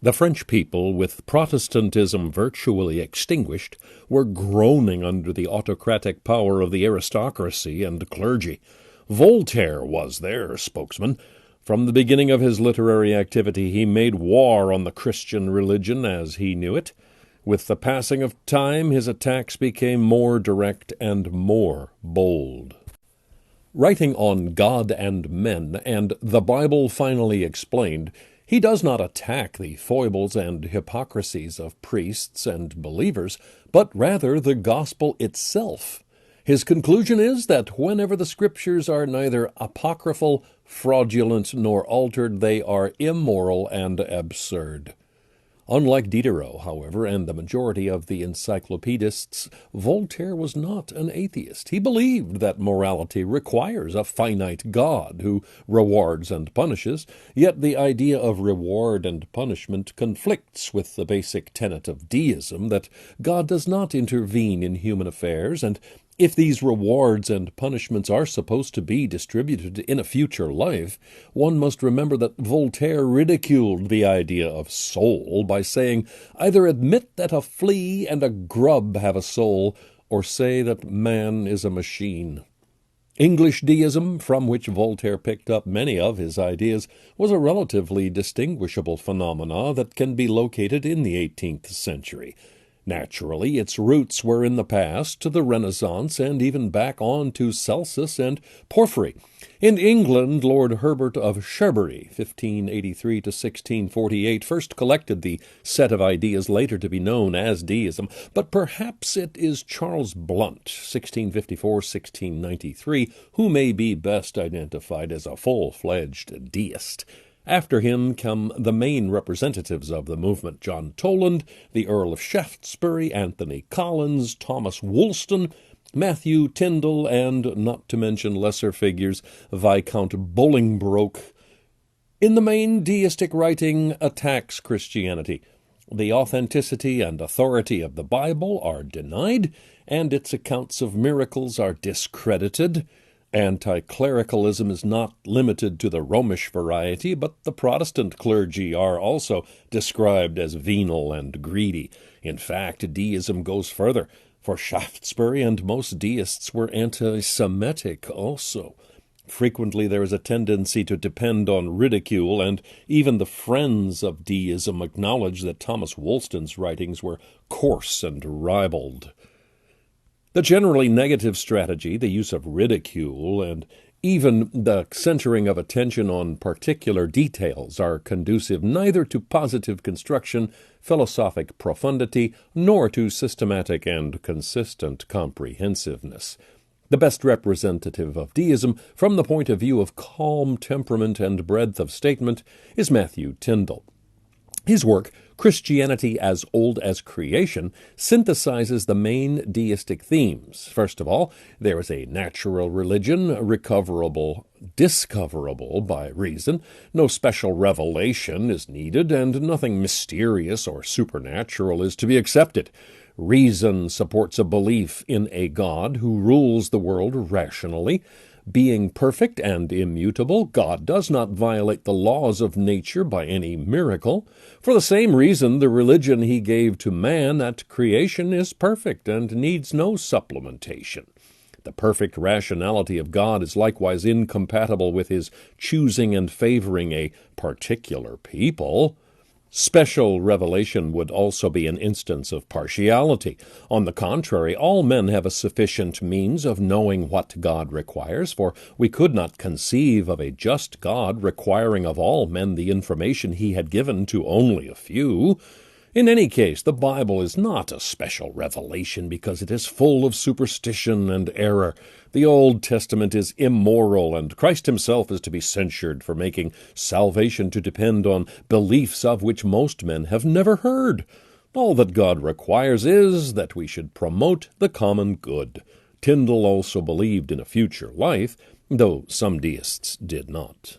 The French people, with Protestantism virtually extinguished, were groaning under the autocratic power of the aristocracy and clergy. Voltaire was their spokesman. From the beginning of his literary activity, he made war on the Christian religion as he knew it. With the passing of time, his attacks became more direct and more bold. Writing on God and Men and the Bible Finally Explained, he does not attack the foibles and hypocrisies of priests and believers, but rather the gospel itself. His conclusion is that whenever the Scriptures are neither apocryphal, fraudulent, nor altered, they are immoral and absurd. Unlike Diderot, however, and the majority of the encyclopedists, Voltaire was not an atheist. He believed that morality requires a finite God who rewards and punishes, yet the idea of reward and punishment conflicts with the basic tenet of Deism that God does not intervene in human affairs, and if these rewards and punishments are supposed to be distributed in a future life, one must remember that Voltaire ridiculed the idea of soul by saying, "Either admit that a flea and a grub have a soul, or say that man is a machine." English deism, from which Voltaire picked up many of his ideas, was a relatively distinguishable phenomena that can be located in the 18th century. Naturally, its roots were in the past, to the Renaissance, and even back on to Celsus and Porphyry. In England, Lord Herbert of Cherbury, 1583 to 1648, first collected the set of ideas later to be known as Deism, but perhaps it is Charles Blount, 1654-1693, who may be best identified as a full-fledged deist. After him come the main representatives of the movement: John Toland, the Earl of Shaftesbury, Anthony Collins, Thomas Woolston, Matthew Tyndall, and, not to mention lesser figures, Viscount Bolingbroke. In the main, deistic writing attacks Christianity. The authenticity and authority of the Bible are denied, and its accounts of miracles are discredited. Anti-clericalism is not limited to the Romish variety, but the Protestant clergy are also described as venal and greedy. In fact, deism goes further, for Shaftesbury and most deists were anti-Semitic also. Frequently there is a tendency to depend on ridicule, and even the friends of deism acknowledge that Thomas Woolston's writings were coarse and ribald. The generally negative strategy, the use of ridicule, and even the centering of attention on particular details are conducive neither to positive construction, philosophic profundity, nor to systematic and consistent comprehensiveness. The best representative of deism, from the point of view of calm temperament and breadth of statement, is Matthew Tyndall. His work, Christianity as Old as Creation, synthesizes the main deistic themes. First of all, there is a natural religion, recoverable, discoverable by reason. No special revelation is needed, and nothing mysterious or supernatural is to be accepted. Reason supports a belief in a God who rules the world rationally. Being perfect and immutable, God does not violate the laws of nature by any miracle. For the same reason, the religion he gave to man at creation is perfect and needs no supplementation. The perfect rationality of God is likewise incompatible with his choosing and favoring a particular people. Special revelation would also be an instance of partiality. On the contrary, all men have a sufficient means of knowing what God requires, for we could not conceive of a just God requiring of all men the information he had given to only a few. In any case, the Bible is not a special revelation because it is full of superstition and error. The Old Testament is immoral, and Christ himself is to be censured for making salvation to depend on beliefs of which most men have never heard. All that God requires is that we should promote the common good. Tyndall also believed in a future life, though some deists did not.